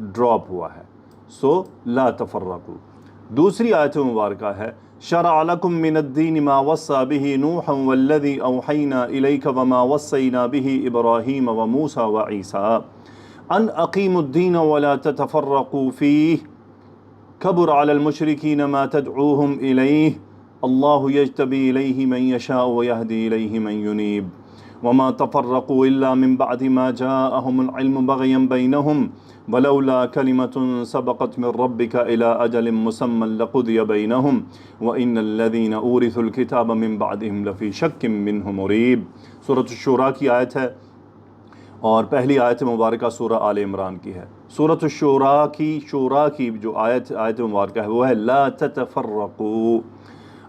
Drop ہوا ہے، سو لا تفرقوا۔ دوسری آیت مبارکہ ہے شرع لکم من الدین ما وصى به نوحا والذی اوحینا الیک وما وصینا به ابراہیم وموسیٰ وعیسیٰ ان اقیموا الدین ولا تتفرقوا فیہ کبر علی المشرکین ما تدعوہم الیہ اللہ یجتبی الیہ من یشاء ویہدی الیہ من ینیب وما تفرقوا الا من بعد ما جاءہم العلم بغیا بینہم ولولا كلمة سبقت من ربك إلى أجل مسمى لقضي بينهم وإن الذين أورثوا الكتاب من بعدهم لفي شك منه مريب۔ سورۃ الشورى کی آیت ہے اور پہلی آیت مبارکہ سورہ آل عمران کی ہے۔ سورۃ شورى کی جو آیت مبارکہ ہے وہ ہے لا تتفرقوا۔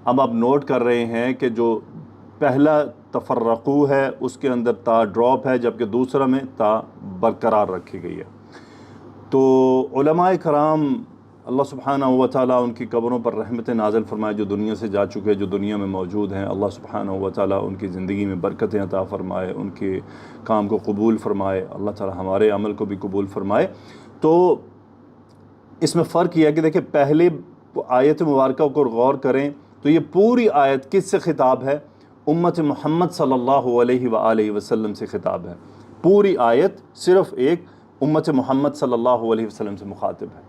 اب آپ نوٹ کر رہے ہیں کہ جو پہلا تفرقو ہے اس کے اندر تا ڈراپ ہے، جبکہ دوسرا میں تا برقرار رکھی گئی ہے۔ تو علماء کرام اللہ سبحانہ و تعالیٰ ان کی قبروں پر رحمت نازل فرمائے، جو دنیا سے جا چکے، جو دنیا میں موجود ہیں، اللہ سبحانہ و تعالیٰ ان کی زندگی میں برکتیں عطا فرمائے، ان کے کام کو قبول فرمائے، اللہ تعالیٰ ہمارے عمل کو بھی قبول فرمائے۔ تو اس میں فرق یہ ہے کہ دیکھیں پہلے آیت مبارکہ کو غور کریں تو یہ پوری آیت کس سے خطاب ہے؟ امت محمد صلی اللہ علیہ وآلہ وسلم سے خطاب ہے۔ پوری آیت صرف ایک امت محمد صلی اللہ علیہ وسلم سے مخاطب ہے۔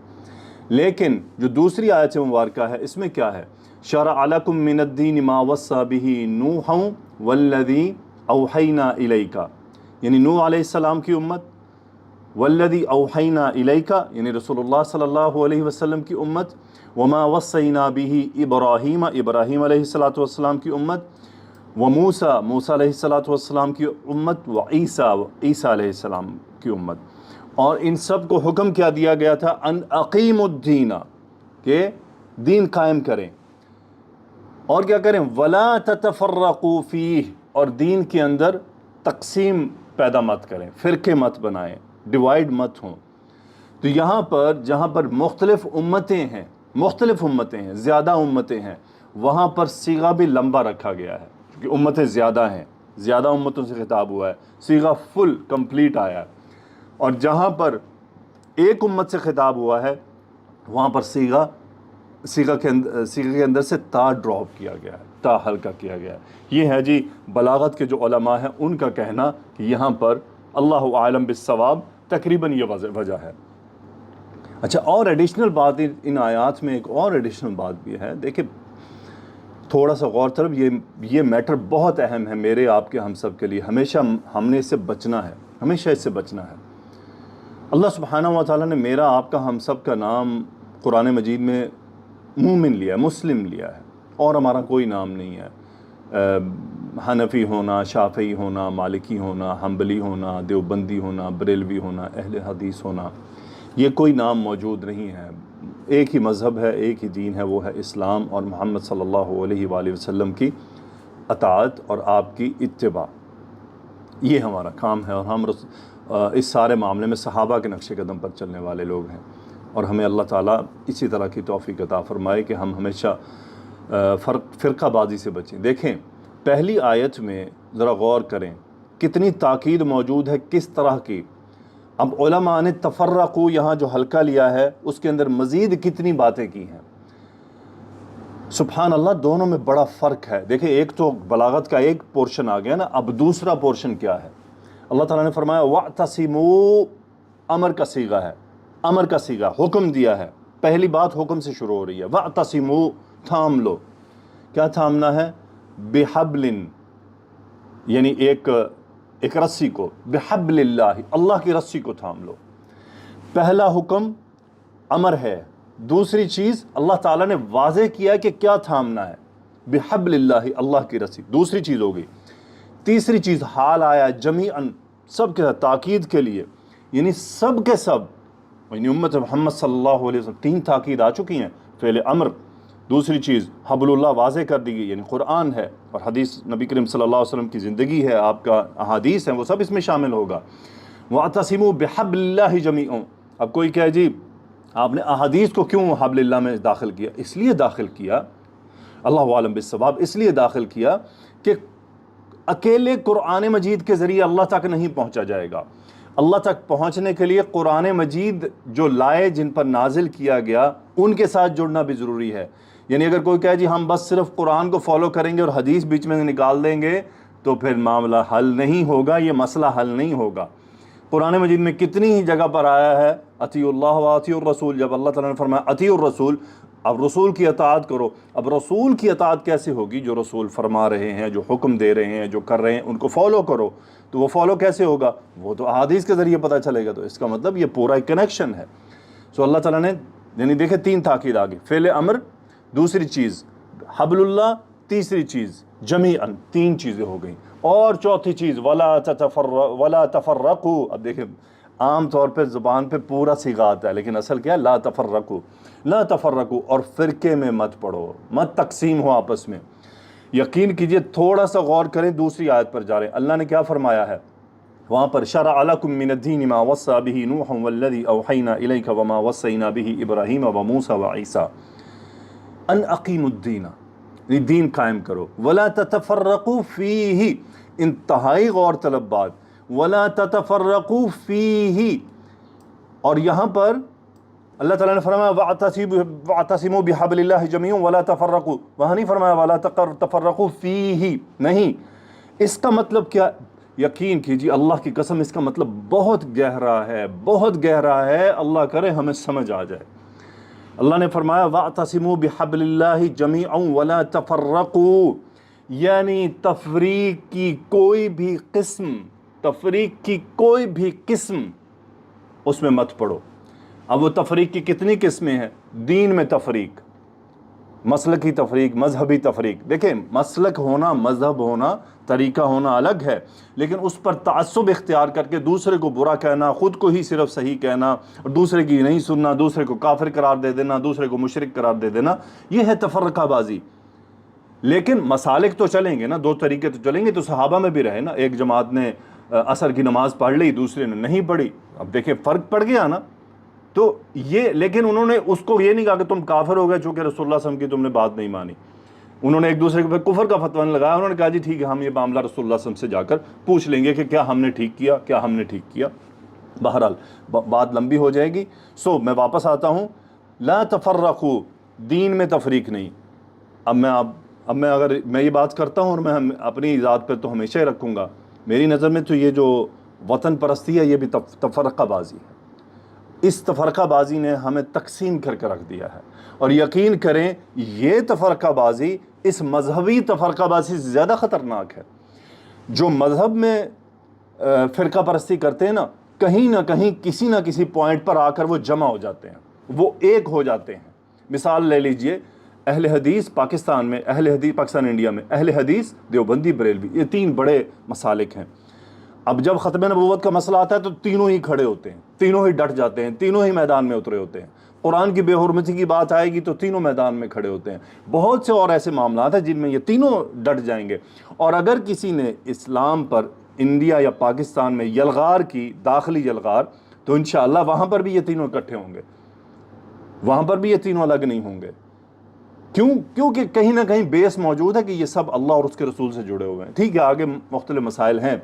لیکن جو دوسری آیت مبارکہ ہے اس میں کیا ہے؟ شرع لکم من الدین ما وصى به نوحا والذی اوحینا الیک، یعنی نوح علیہ السلام کی امت، والذی اوحینا الیک یعنی رسول اللہ صلی اللہ علیہ وسلم کی امت، وما وصینا به ابراہیم علیہ السلام کی امت، وموسیٰ علیہ السلام کی امت، وعیسیٰ علیہ السلام کی امت۔ اور ان سب کو حکم کیا دیا گیا تھا ان اقیموا الدین، کہ دین قائم کریں، اور کیا کریں؟ ولا تتفرقوا فیہ، اور دین کے اندر تقسیم پیدا مت کریں، فرقے مت بنائیں، ڈیوائیڈ مت ہوں۔ تو یہاں پر جہاں پر مختلف امتیں ہیں، زیادہ امتیں ہیں، وہاں پر صیغہ بھی لمبا رکھا گیا ہے، کیونکہ امتیں زیادہ ہیں، زیادہ امتوں سے خطاب ہوا ہے، صیغہ فل کمپلیٹ آیا ہے۔ اور جہاں پر ایک امت سے خطاب ہوا ہے وہاں پر صیغہ کے اندر سے تا ڈراپ کیا گیا ہے، تا ہلکا کیا گیا ہے۔ یہ ہے جی بلاغت کے جو علماء ہیں ان کا کہنا کہ یہاں پر اللہ عالم بالصواب تقریباً یہ وجہ ہے۔ اچھا، اور ایڈیشنل بات ان آیات میں ایک اور ایڈیشنل بات بھی ہے، دیکھیں تھوڑا سا غور طرف، یہ میٹر بہت اہم ہے میرے آپ کے ہم سب کے لیے، ہمیشہ ہم نے اس سے بچنا ہے، ہمیشہ اس سے بچنا ہے۔ اللہ سبحانہ و تعالیٰ نے میرا آپ کا ہم سب کا نام قرآن مجید میں مومن لیا ہے، مسلم لیا ہے، اور ہمارا کوئی نام نہیں ہے۔ حنفی ہونا، شافعی ہونا، مالکی ہونا، حنبلی ہونا، دیوبندی ہونا، بریلوی ہونا، اہل حدیث ہونا، یہ کوئی نام موجود نہیں ہے۔ ایک ہی مذہب ہے، ایک ہی دین ہے، وہ ہے اسلام، اور محمد صلی اللہ علیہ وآلہ وسلم کی اطاعت اور آپ کی اتباع، یہ ہمارا کام ہے۔ اور ہم اس سارے معاملے میں صحابہ کے نقش قدم پر چلنے والے لوگ ہیں، اور ہمیں اللہ تعالیٰ اسی طرح کی توفیق عطا فرمائے کہ ہم ہمیشہ فرقہ بازی سے بچیں۔ دیکھیں پہلی آیت میں ذرا غور کریں کتنی تاکید موجود ہے، کس طرح کی۔ اب علماء نے تفرقو یہاں جو حلقہ لیا ہے اس کے اندر مزید کتنی باتیں کی ہیں، سبحان اللہ، دونوں میں بڑا فرق ہے۔ دیکھیں ایک تو بلاغت کا ایک پورشن آ گیا نا، اب دوسرا پورشن کیا ہے؟ اللہ تعالیٰ نے فرمایا وَاعْتَصِمُوا، امر کا صیغہ ہے، امر کا صیغہ، حکم دیا ہے، پہلی بات حکم سے شروع ہو رہی ہے، وَاعْتَصِمُوا، تھام لو۔ کیا تھامنا ہے؟ بِحَبْلٍ، یعنی ایک رسی کو، بِحَبْلِ اللہ، اللہ کی رسی کو تھام لو۔ پہلا حکم امر ہے، دوسری چیز اللہ تعالیٰ نے واضح کیا کہ کیا تھامنا ہے، بِحَبْلِ اللہ، اللہ کی رسی، دوسری چیز ہو گئی۔ تیسری چیز حال آیا جمیعاً، سب کے تاکید کے لیے، یعنی سب کے سب، یعنی امت محمد صلی اللہ علیہ وسلم، تین تاکید آ چکی ہیں، فعل امر، دوسری چیز حبل اللہ واضح کر دی گئی، یعنی قرآن ہے اور حدیث نبی کریم صلی اللہ علیہ وسلم کی زندگی ہے، آپ کا احادیث ہیں، وہ سب اس میں شامل ہوگا۔ وَاعْتَصِمُوا بِحَبْلِ اللَّهِ جَمِيعًا، اب کوئی کہے جی آپ نے احادیث کو کیوں حبل اللہ میں داخل کیا؟ اس لیے داخل کیا، اللہ عالم بالصواب، اس لیے داخل کیا کہ اکیلے قرآن مجید کے ذریعے اللہ تک نہیں پہنچا جائے گا، اللہ تک پہنچنے کے لیے قرآن مجید جو لائے، جن پر نازل کیا گیا، ان کے ساتھ جڑنا بھی ضروری ہے۔ یعنی اگر کوئی کہے جی ہم بس صرف قرآن کو فالو کریں گے اور حدیث بیچ میں نکال دیں گے تو پھر معاملہ حل نہیں ہوگا، یہ مسئلہ حل نہیں ہوگا۔ قرآن مجید میں کتنی ہی جگہ پر آیا ہے اطیعوا اللہ و اطیعوا الرسول، جب اللہ تعالیٰ نے فرمایا اطیعوا الرسول، اب رسول کی اطاعت کرو۔ اب رسول کی اطاعت کیسے ہوگی؟ جو رسول فرما رہے ہیں، جو حکم دے رہے ہیں، جو کر رہے ہیں، ان کو فالو کرو۔ تو وہ فالو کیسے ہوگا؟ وہ تو احادیث کے ذریعے پتہ چلے گا۔ تو اس کا مطلب یہ پورا ایک کنیکشن ہے۔ سو اللہ تعالیٰ نے یعنی دیکھیں 3 تاکید آگے، فعل امر، دوسری چیز حبل اللہ، تیسری چیز جمیعاً، 3 چیزیں ہو گئیں، اور چوتھی چیز ولا تفرقوا۔ اب دیکھیں عام طور پہ زبان پہ پورا صیغہ آتا ہے، لیکن اصل کیا ہے؟ لا تفرقوا، لا تفرقوا، اور فرقے میں مت پڑو، مت تقسیم ہو آپس میں۔ یقین کیجئے، تھوڑا سا غور کریں، دوسری آیت پر جا رہے ہیں، اللہ نے کیا فرمایا ہے وہاں پر؟ شرع لکم من الدین ما وصى به نوح والذی اوحینا الیک وما وصینا به ابراہیم وموسیٰ وعیسیٰ ان اقیموا الدین، دین قائم کرو، ولا تتفرقوا فیہ، انتہائی غور طلب بات، ولا تتفرقوا فیہ، اور یہاں پر اللہ تعالیٰ نے فرمایا واعتصموا بحبل اللہ جميعا ولا تفرقوا، وہاں نہیں فرمایا ولا تفرقوا فیہ، نہیں۔ اس کا مطلب کیا؟ یقین کیجیے، اللہ کی قسم، اس کا مطلب بہت گہرا ہے، بہت گہرا ہے، اللہ کرے ہمیں سمجھ آ جائے۔ اللہ نے فرمایا واعتصموا بحبل اللہ جميعا ولا تفرقوا، یعنی تفریق کی کوئی بھی قسم، تفریق کی کوئی بھی قسم اس میں مت پڑو۔ اب وہ تفریق کی کتنی قسمیں ہیں؟ دین میں تفریق، مسلکی تفریق، مذہبی تفریق۔ دیکھیں مسلک ہونا، مذہب ہونا، طریقہ ہونا الگ ہے، لیکن اس پر تعصب اختیار کر کے دوسرے کو برا کہنا، خود کو ہی صرف صحیح کہنا اور دوسرے کی نہیں سننا، دوسرے کو کافر قرار دے دینا، دوسرے کو مشرک قرار دے دینا، یہ ہے تفرقہ بازی۔ لیکن مسالک تو چلیں گے نا، 2 طریقے تو چلیں گے۔ تو صحابہ میں بھی رہے نا، ایک جماعت نے عصر کی نماز پڑھ لی، دوسرے نے نہیں پڑھی، اب دیکھیں فرق پڑ گیا نا۔ تو یہ، لیکن انہوں نے اس کو یہ نہیں کہا کہ تم کافر ہو گئے چونکہ رسول اللہ صلی اللہ علیہ وسلم کی تم نے بات نہیں مانی۔ انہوں نے ایک دوسرے کے کفر کا فتویٰ نہیں لگایا، انہوں نے کہا جی ٹھیک ہے، ہم یہ معاملہ رسول اللہ صلی اللہ علیہ وسلم سے جا کر پوچھ لیں گے کہ کیا ہم نے ٹھیک کیا، کیا ہم نے ٹھیک کیا۔ بہرحال بات لمبی ہو جائے گی، سو میں واپس آتا ہوں۔ لا تفرقوا، دین میں تفریق نہیں۔ اب میں اگر میں یہ بات کرتا ہوں، اور میں اپنی ذات پہ تو ہمیشہ ہی رکھوں گا، میری نظر میں تو یہ جو وطن پرستی ہے، یہ بھی تفرقہ بازی ہے۔ اس تفرقہ بازی نے ہمیں تقسیم کر کے رکھ دیا ہے، اور یقین کریں یہ تفرقہ بازی اس مذہبی تفرقہ بازی سے زیادہ خطرناک ہے۔ جو مذہب میں فرقہ پرستی کرتے ہیں نا، کہیں نہ کہیں کسی نہ کسی پوائنٹ پر آ کر وہ جمع ہو جاتے ہیں، وہ ایک ہو جاتے ہیں۔ مثال لے لیجئے، اہل حدیث پاکستان میں، اہل حدیث پاکستان انڈیا میں، اہل حدیث دیوبندی بریلوی، یہ 3 بڑے مسالک ہیں۔ اب جب ختم نبوت کا مسئلہ آتا ہے تو تینوں ہی کھڑے ہوتے ہیں، تینوں ہی ڈٹ جاتے ہیں، تینوں ہی میدان میں اترے ہوتے ہیں۔ قرآن کی بے حرمتی کی بات آئے گی تو تینوں میدان میں کھڑے ہوتے ہیں۔ بہت سے اور ایسے معاملات ہیں جن میں یہ تینوں ڈٹ جائیں گے، اور اگر کسی نے اسلام پر انڈیا یا پاکستان میں یلغار کی، داخلی یلغار، تو انشاءاللہ وہاں پر بھی یہ تینوں اکٹھے ہوں گے، وہاں پر بھی یہ تینوں الگ نہیں ہوں گے۔ کیونکہ کہیں نہ کہیں بیس موجود ہے کہ یہ سب اللہ اور اس کے رسول سے جڑے ہوئے ہیں۔ ٹھیک ہے، آگے مختلف مسائل ہیں،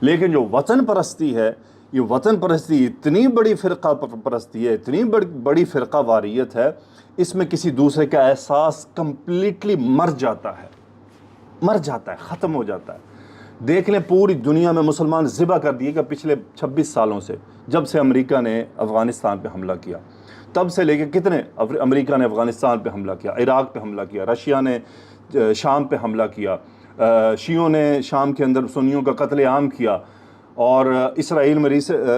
لیکن جو وطن پرستی ہے، یہ وطن پرستی اتنی بڑی فرقہ پرستی ہے، اتنی بڑی فرقہ واریت ہے، اس میں کسی دوسرے کا احساس کمپلیٹلی مر جاتا ہے، ختم ہو جاتا ہے۔ دیکھ لیں پوری دنیا میں مسلمان ذبح کر دیے گا پچھلے 26 سالوں سے، جب سے امریکہ نے افغانستان پہ حملہ کیا، تب سے لے کے کتنے امریکہ نے افغانستان پہ حملہ کیا، عراق پہ حملہ کیا، رشیا نے شام پہ حملہ کیا، شیعوں نے شام کے اندر سنیوں کا قتل عام کیا، اور اسرائیل میں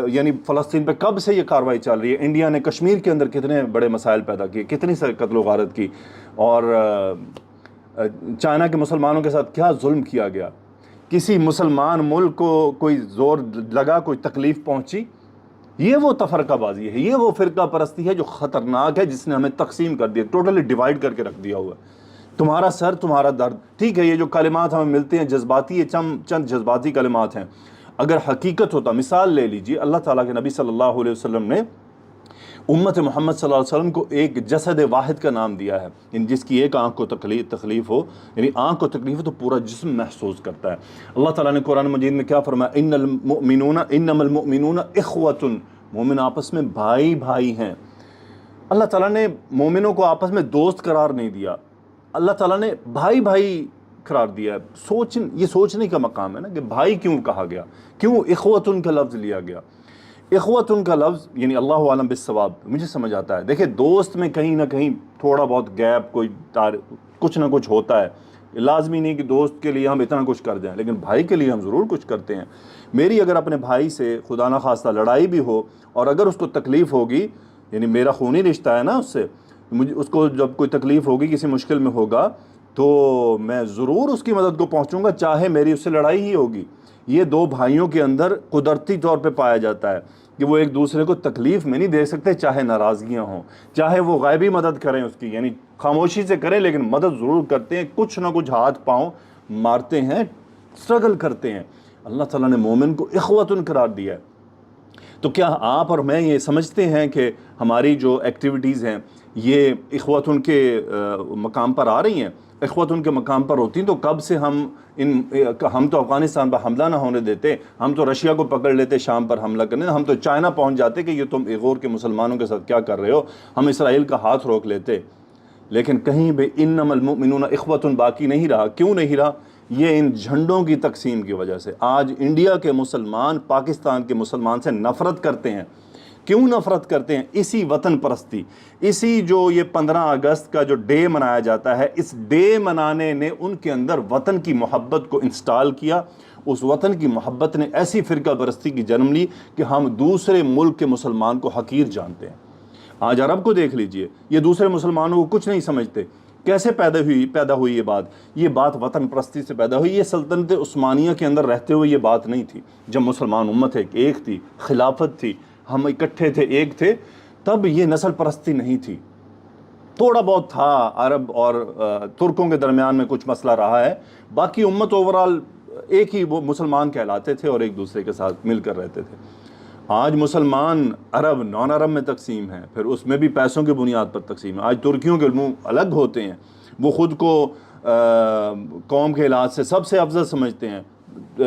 یعنی فلسطین پہ کب سے یہ کارروائی چل رہی ہے۔ انڈیا نے کشمیر کے اندر کتنے بڑے مسائل پیدا کیے، کتنی سے قتل و غارت کی، اور چائنا کے مسلمانوں کے ساتھ کیا ظلم کیا گیا۔ کسی مسلمان ملک کو کوئی زور لگا، کوئی تکلیف پہنچی، یہ وہ تفرقہ بازی ہے، یہ وہ فرقہ پرستی ہے جو خطرناک ہے، جس نے ہمیں تقسیم کر دیا، ٹوٹلی ڈیوائیڈ کر کے رکھ دیا ہوا ہے۔ تمہارا سر تمہارا درد، ٹھیک ہے، یہ جو کلمات ہمیں ملتے ہیں جذباتی، یہ چند جذباتی کلمات ہیں۔ اگر حقیقت ہوتا، مثال لے لیجئے، اللہ تعالیٰ کے نبی صلی اللہ علیہ وسلم نے امت محمد صلی اللہ علیہ وسلم کو ایک جسد واحد کا نام دیا ہے، یعنی جس کی ایک آنکھ کو تکلیف ہو، یعنی آنکھ کو تکلیف ہو تو پورا جسم محسوس کرتا ہے۔ اللہ تعالیٰ نے قرآن مجید میں کیا فرمایا؟ انما المؤمنون اخوۃ، مومن آپس میں بھائی بھائی ہیں۔ اللہ تعالیٰ نے مومنوں کو آپس میں دوست قرار نہیں دیا، اللہ تعالیٰ نے بھائی بھائی قرار دیا ہے۔ یہ سوچنے کا مقام ہے نا کہ بھائی کیوں کہا گیا، کیوں اخوۃ کا لفظ لیا گیا۔ اخوت کا لفظ یعنی اللہ عالم بالصواب، مجھے سمجھ آتا ہے۔ دیکھیں دوست میں کہیں نہ کہیں تھوڑا بہت گیپ، کچھ نہ کچھ ہوتا ہے، لازمی نہیں کہ دوست کے لیے ہم اتنا کچھ کر جائیں، لیکن بھائی کے لیے ہم ضرور کچھ کرتے ہیں۔ میری اگر اپنے بھائی سے خدا نہ خواستہ لڑائی بھی ہو اور اگر اس کو تکلیف ہوگی، یعنی میرا خونی رشتہ ہے نا اس سے، مجھے اس کو جب کوئی تکلیف ہوگی، کسی مشکل میں ہوگا، تو میں ضرور اس کی مدد کو پہنچوں گا، چاہے میری اس سے لڑائی ہی ہوگی۔ یہ دو بھائیوں کے اندر قدرتی طور پہ پایا جاتا ہے کہ وہ ایک دوسرے کو تکلیف میں نہیں دے سکتے، چاہے ناراضگیاں ہوں، چاہے وہ غیبی مدد کریں اس کی، یعنی خاموشی سے کریں لیکن مدد ضرور کرتے ہیں، کچھ نہ کچھ ہاتھ پاؤں مارتے ہیں، اسٹرگل کرتے ہیں۔ اللہ تعالیٰ نے مومن کو اخوت قرار دیا ہے۔ تو کیا آپ اور میں یہ سمجھتے ہیں کہ ہماری جو ایکٹیویٹیز ہیں یہ اخوت کے مقام پر آ رہی ہیں؟ اخوت کے مقام پر ہوتی ہیں تو کب سے ہم تو افغانستان پر حملہ نہ ہونے دیتے، ہم تو رشیا کو پکڑ لیتے شام پر حملہ کرنے، ہم تو چائنا پہنچ جاتے کہ یہ تم ایغور کے مسلمانوں کے ساتھ کیا کر رہے ہو، ہم اسرائیل کا ہاتھ روک لیتے۔ لیکن کہیں بھی انما المؤمنون اخوۃ باقی نہیں رہا۔ کیوں نہیں رہا؟ یہ ان جھنڈوں کی تقسیم کی وجہ سے۔ آج انڈیا کے مسلمان پاکستان کے مسلمان سے نفرت کرتے ہیں۔ کیوں نفرت کرتے ہیں؟ اسی وطن پرستی، اسی جو یہ 15 اگست کا جو ڈے منایا جاتا ہے، اس ڈے منانے نے ان کے اندر وطن کی محبت کو انسٹال کیا۔ اس وطن کی محبت نے ایسی فرقہ پرستی کی جنم لی کہ ہم دوسرے ملک کے مسلمان کو حقیر جانتے ہیں۔ آج عرب کو دیکھ لیجئے، یہ دوسرے مسلمانوں کو کچھ نہیں سمجھتے۔ کیسے پیدا ہوئی یہ بات وطن پرستی سے پیدا ہوئی۔ یہ سلطنت عثمانیہ کے اندر رہتے ہوئے یہ بات نہیں تھی۔ جب مسلمان امت ایک تھی، خلافت تھی، ہم اکٹھے تھے، ایک تھے، تب یہ نسل پرستی نہیں تھی۔ تھوڑا بہت تھا عرب اور ترکوں کے درمیان میں کچھ مسئلہ رہا ہے، باقی امت اوورال ایک ہی وہ مسلمان کہلاتے تھے اور ایک دوسرے کے ساتھ مل کر رہتے تھے۔ آج مسلمان عرب نان عرب میں تقسیم ہیں، پھر اس میں بھی پیسوں کی بنیاد پر تقسیم ہے۔ آج ترکیوں کے منہ الگ ہوتے ہیں، وہ خود کو قوم کے لحاظ سے سب سے افضل سمجھتے ہیں۔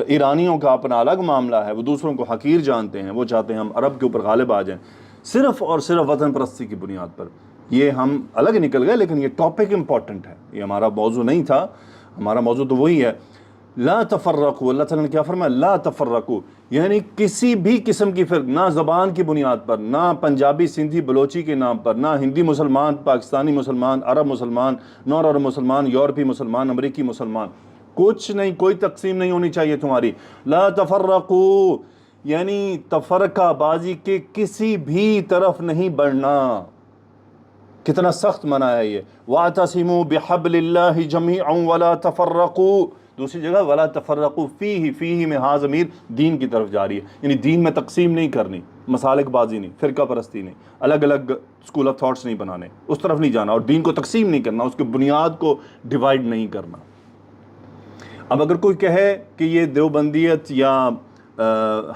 ایرانیوں کا اپنا الگ معاملہ ہے، وہ دوسروں کو حقیر جانتے ہیں، وہ چاہتے ہیں ہم عرب کے اوپر غالب آ جائیں، صرف اور صرف وطن پرستی کی بنیاد پر۔ یہ ہم الگ نکل گئے، لیکن یہ ٹاپک امپورٹنٹ ہے، یہ ہمارا موضوع نہیں تھا۔ ہمارا موضوع تو وہی ہے، لا تفرقوا۔ اللہ تعالیٰ نے کیا فرمایا؟ لا تفرقوا، یعنی کسی بھی قسم کی فرق، نہ زبان کی بنیاد پر، نہ پنجابی سندھی بلوچی کے نام پر، نہ ہندی مسلمان، پاکستانی مسلمان، عرب مسلمان، نان عرب مسلمان، یورپی مسلمان، امریکی مسلمان، کچھ نہیں، کوئی تقسیم نہیں ہونی چاہیے تمہاری۔ لا تفرقوا یعنی تفرقہ بازی کے کسی بھی طرف نہیں بڑھنا۔ کتنا سخت منع ہے یہ۔ وَاعْتَصِمُوا بِحَبْلِ اللَّهِ جَمِيعًا وَلَا تَفَرَّقُوا، دوسری جگہ وَلَا تَفَرَّقُوا فِيهِ میں ہاں ضمیر دین کی طرف جاری ہے، یعنی دین میں تقسیم نہیں کرنی، مسالک بازی نہیں، فرقہ پرستی نہیں، الگ الگ اسکول آف تھاٹس نہیں بنانے، اس طرف نہیں جانا، اور دین کو تقسیم نہیں کرنا، اس کی بنیاد کو ڈیوائیڈ نہیں کرنا۔ اب اگر کوئی کہے کہ یہ دیوبندیت یا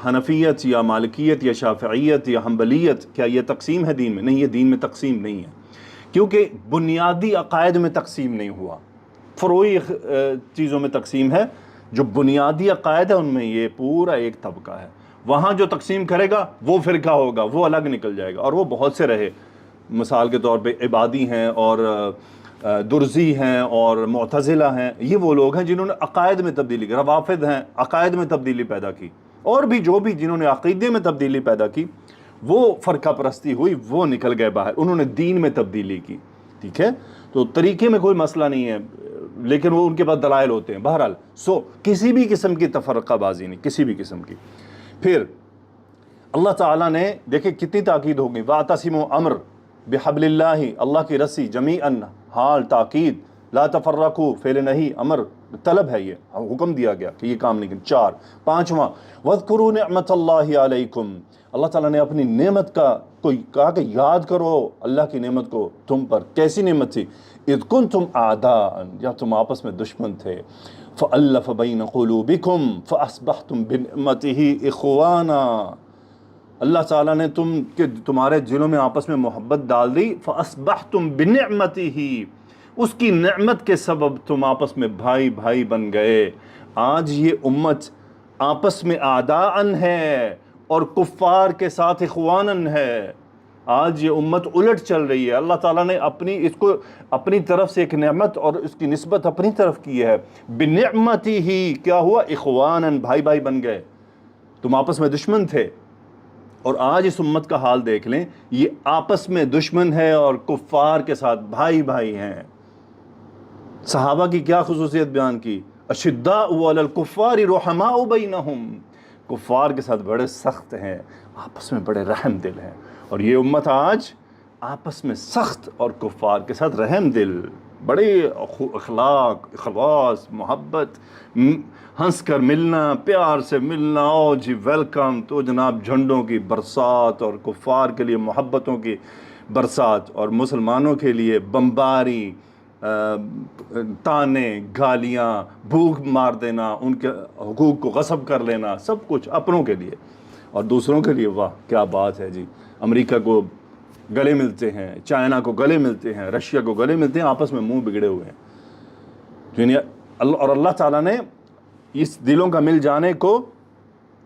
حنفیت یا مالکیت یا شافعیت یا حنبلیت، کیا یہ تقسیم ہے دین میں؟ نہیں، یہ دین میں تقسیم نہیں ہے، کیونکہ بنیادی عقائد میں تقسیم نہیں ہوا، فروعی چیزوں میں تقسیم ہے۔ جو بنیادی عقائد ہے ان میں یہ پورا ایک طبقہ ہے، وہاں جو تقسیم کرے گا وہ فرقہ ہوگا، وہ الگ نکل جائے گا، اور وہ بہت سے رہے۔ مثال کے طور پہ عبادی ہیں اور درزی ہیں اور معتزلہ ہیں، یہ وہ لوگ ہیں جنہوں نے عقائد میں تبدیلی کی۔ روافض ہیں، عقائد میں تبدیلی پیدا کی، اور بھی جو بھی جنہوں نے عقیدے میں تبدیلی پیدا کی، وہ فرقہ پرستی ہوئی، وہ نکل گئے باہر، انہوں نے دین میں تبدیلی کی۔ ٹھیک ہے، تو طریقے میں کوئی مسئلہ نہیں ہے، لیکن وہ ان کے پاس دلائل ہوتے ہیں۔ بہرحال کسی بھی قسم کی تفرقہ بازی نہیں، کسی بھی قسم کی۔ پھر اللہ تعالیٰ نے دیکھیں کتنی تاکید ہو گئی، وَاعْتَصِمُوا امر بحبل اللہ، اللہ کی رسی، جمیعاً حال تاکید، لا تفرقوا فعل نہیں، امر طلب ہے، یہ حکم دیا گیا کہ یہ کام نہیں کرنا۔ 4 5واں وَاذْكُرُوا نِعْمَةَ اللَّهِ عَلَيْكُمْ، اللہ تعالیٰ نے اپنی نعمت کا کوئی کہا کہ یاد کرو اللہ کی نعمت کو تم پر۔ کیسی نعمت تھی؟ اذ کنتم اعداء، جب تم آپس میں دشمن تھے، فألف بین قلوبکم فاصبحتم بنعمتہ اخوانا، اللہ تعالیٰ نے تمہارے دلوں میں آپس میں محبت ڈال دی، فَأَصْبَحْتُمْ بِنِعْمَتِهِ، اس کی نعمت کے سبب تم آپس میں بھائی بھائی بن گئے۔ آج یہ امت آپس میں اعداءً ہے اور کفار کے ساتھ اخواناً ہے۔ آج یہ امت الٹ چل رہی ہے۔ اللہ تعالیٰ نے اس کو اپنی طرف سے ایک نعمت اور اس کی نسبت اپنی طرف کی ہے۔ بِنِعْمَتِهِ کیا ہوا؟ اخواناً، بھائی بھائی بن گئے۔ تم آپس میں دشمن تھے، اور آج اس امت کا حال دیکھ لیں، یہ آپس میں دشمن ہے اور کفار کے ساتھ بھائی بھائی ہیں۔ صحابہ کی کیا خصوصیت بیان کی؟ اشداء علی الکفار رحماء بینہم، کفار کے ساتھ بڑے سخت ہیں، آپس میں بڑے رحم دل ہیں۔ اور یہ امت آج آپس میں سخت اور کفار کے ساتھ رحم دل، بڑے اخلاق، اخلاص، محبت، ہنس کر ملنا، پیار سے ملنا، او جی ویلکم، تو جناب جھنڈوں کی برسات اور کفار کے لیے محبتوں کی برسات، اور مسلمانوں کے لیے بمباری، تانے، گالیاں، بھوک مار دینا، ان کے حقوق کو غصب کر لینا، سب کچھ اپنوں کے لیے، اور دوسروں کے لیے واہ کیا بات ہے جی۔ امریکہ کو گلے ملتے ہیں، چائنا کو گلے ملتے ہیں، رشیا کو گلے ملتے ہیں، آپس میں منہ بگڑے ہوئے ہیں۔ یعنی اور اللہ تعالیٰ نے اس دلوں کا مل جانے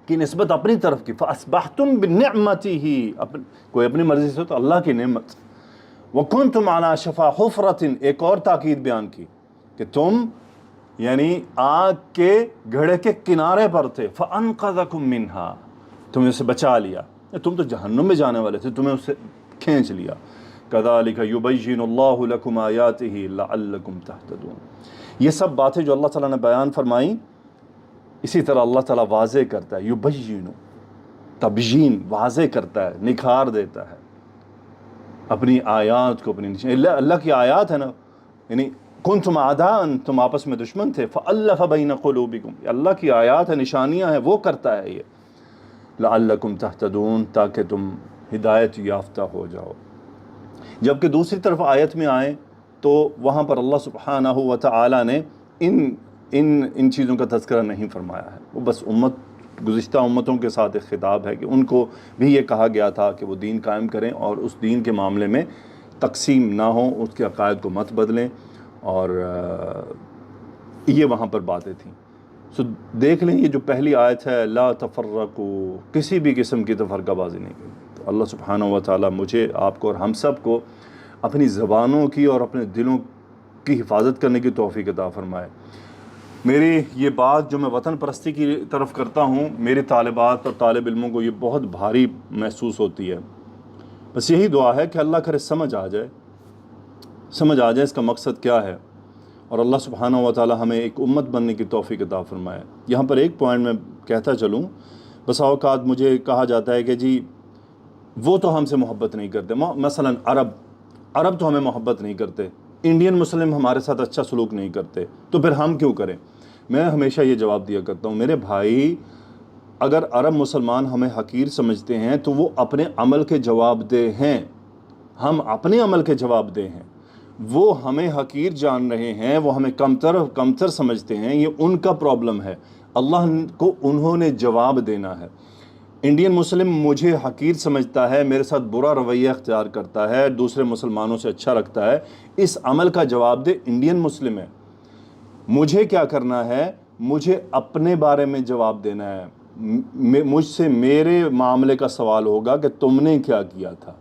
کی نسبت اپنی طرف کی، فَأَصْبَحْتُمْ بِنِعْمَتِهِ، کوئی اپنی مرضی سے تو اللہ کی نعمت۔ وَكُنْتُمْ عَلَى شَفَا حُفْرَةٍ، ایک اور تاکید بیان کی کہ تم یعنی آگ کے گھڑے کے کنارے پر تھے، فَأَنْقَذَكُمْ مِنْهَا، تمہیں اسے بچا لیا، تم تو جہنم میں جانے والے تھے، تمہیں اسے کھینچ لیا۔ كَذَلِكَ يُبَيِّنُ اللَّهُ لَكُمْ آيَاتِهِ لَعَلَّكُمْ تَهْتَدُونَ، یہ سب باتیں جو اللہ تعالیٰ نے بیان فرمائیں، اسی طرح اللہ تعالیٰ واضح کرتا ہے، یبین، تبیین، واضح کرتا ہے، نکھار دیتا ہے اپنی آیات کو، اپنی نشان، اللہ کی آیات ہے نا، یعنی کنتم اعداء، تم آپس میں دشمن تھے، فألف بین قلوبکم، اللہ کی آیات ہے، نشانیاں ہیں، وہ کرتا ہے یہ، لعلکم تہتدون، تاکہ تم ہدایت یافتہ ہو جاؤ۔ جبکہ دوسری طرف آیت میں آئیں تو وہاں پر اللہ سبحانہ و تعالی نے ان چیزوں کا تذکرہ نہیں فرمایا ہے، وہ بس گزشتہ امتوں کے ساتھ ایک خطاب ہے کہ ان کو بھی یہ کہا گیا تھا کہ وہ دین قائم کریں اور اس دین کے معاملے میں تقسیم نہ ہوں، اس کے عقائد کو مت بدلیں، اور یہ وہاں پر باتیں تھیں۔ سو دیکھ لیں، یہ جو پہلی آیت ہے، لا تفرقوا، کسی بھی قسم کی تفرقہ بازی نہیں کی۔ تو اللہ سبحانہ و تعالیٰ مجھے، آپ کو اور ہم سب کو اپنی زبانوں کی اور اپنے دلوں کی حفاظت کرنے کی توفیق عطا فرمائے۔ میری یہ بات جو میں وطن پرستی کی طرف کرتا ہوں، میرے طالبات اور طالب علموں کو یہ بہت بھاری محسوس ہوتی ہے، بس یہی دعا ہے کہ اللہ کرے سمجھ آ جائے اس کا مقصد کیا ہے، اور اللہ سبحانہ و تعالی ہمیں ایک امت بننے کی توفیق عطا فرمائے۔ یہاں پر ایک پوائنٹ میں کہتا چلوں، بسا اوقات مجھے کہا جاتا ہے کہ جی وہ تو ہم سے محبت نہیں کرتے، مثلا عرب تو ہمیں محبت نہیں کرتے، انڈین مسلم ہمارے ساتھ اچھا سلوک نہیں کرتے، تو پھر ہم کیوں کریں؟ میں ہمیشہ یہ جواب دیا کرتا ہوں، میرے بھائی، اگر عرب مسلمان ہمیں حقیر سمجھتے ہیں تو وہ اپنے عمل کے جواب دہ ہیں، ہم اپنے عمل کے جواب دہ ہیں۔ وہ ہمیں حقیر جان رہے ہیں، وہ ہمیں کمتر سمجھتے ہیں، یہ ان کا پرابلم ہے، اللہ کو انہوں نے جواب دینا ہے۔ انڈین مسلم مجھے حقیر سمجھتا ہے، میرے ساتھ برا رویہ اختیار کرتا ہے، دوسرے مسلمانوں سے اچھا رکھتا ہے، اس عمل کا جواب دے انڈین مسلم ہے۔ مجھے کیا کرنا ہے؟ مجھے اپنے بارے میں جواب دینا ہے، مجھ سے میرے معاملے کا سوال ہوگا کہ تم نے کیا کیا تھا۔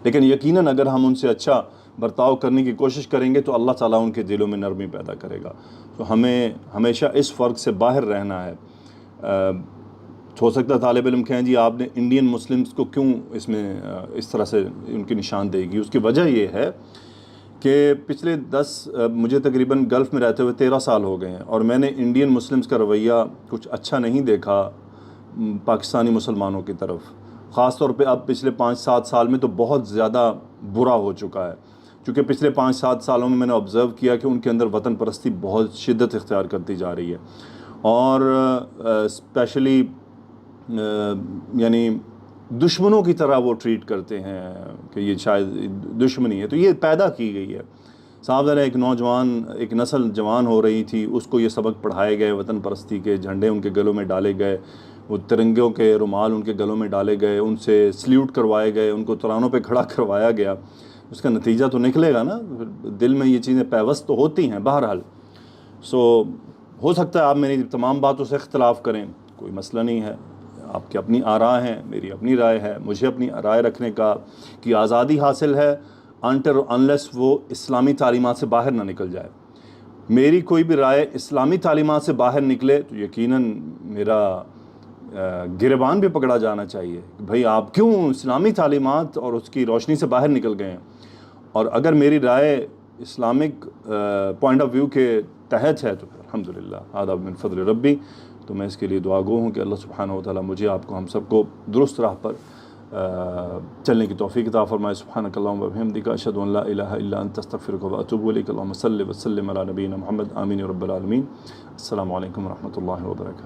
لیکن یقیناً اگر ہم ان سے اچھا برتاؤ کرنے کی کوشش کریں گے تو اللہ تعالیٰ ان کے دلوں میں نرمی پیدا کرے گا۔ تو ہمیں ہمیشہ اس فرق سے باہر رہنا ہے۔ ہو سکتا ہے طالب علم کہیں جی آپ نے انڈین مسلمز کو کیوں اس طرح سے ان کی نشاندہی کی؟ اس کی وجہ یہ ہے کہ پچھلے مجھے تقریباً گلف میں رہتے ہوئے 13 سال ہو گئے ہیں، اور میں نے انڈین مسلمز کا رویہ کچھ اچھا نہیں دیکھا پاکستانی مسلمانوں کی طرف، خاص طور پہ اب پچھلے 5-7 سال میں تو بہت زیادہ برا ہو چکا ہے، کیونکہ پچھلے 5-7 سالوں میں نے آبزرو کیا کہ ان کے اندر وطن پرستی بہت شدت اختیار کرتی جا رہی ہے، اور اسپیشلی یعنی دشمنوں کی طرح وہ ٹریٹ کرتے ہیں کہ یہ شاید دشمنی ہے۔ تو یہ پیدا کی گئی ہے، صاحب ذرا ایک نسل جوان ہو رہی تھی، اس کو یہ سبق پڑھائے گئے، وطن پرستی کے جھنڈے ان کے گلوں میں ڈالے گئے، وہ ترنگوں کے رومال ان کے گلوں میں ڈالے گئے، ان سے سلیوٹ کروائے گئے، ان کو ترانوں پہ کھڑا کروایا گیا، اس کا نتیجہ تو نکلے گا نا، دل میں یہ چیزیں پیوست تو ہوتی ہیں بہرحال۔ ہو سکتا ہے آپ میری تمام باتوں سے اختلاف کریں، کوئی مسئلہ نہیں ہے، آپ کی اپنی آراء ہیں، میری اپنی رائے ہے، مجھے اپنی رائے رکھنے کی آزادی حاصل ہے انٹر انلیس وہ اسلامی تعلیمات سے باہر نہ نکل جائے۔ میری کوئی بھی رائے اسلامی تعلیمات سے باہر نکلے تو یقیناً میرا گریبان بھی پکڑا جانا چاہیے کہ بھئی آپ کیوں اسلامی تعلیمات اور اس کی روشنی سے باہر نکل گئے ہیں۔ اور اگر میری رائے اسلامک پوائنٹ آف ویو کے تحت ہے تو الحمدللہ هذا من فضل ربی، تو میں اس کے لیے دعا گو ہوں کہ اللہ سبحانہ و تعالیٰ مجھے آپ کو ہم سب کو درست راہ پر چلنے کی توفیق عطا فرمائے۔ سبحانک اللہم و بحمدک، اشہد ان لا الہ الا انت، استغفرک و اتوب الیک۔ اللہم صلی وسلم علی نبینا محمد، آمین یا رب العالمین۔ السلام علیکم ورحمۃ اللہ وبرکاتہ۔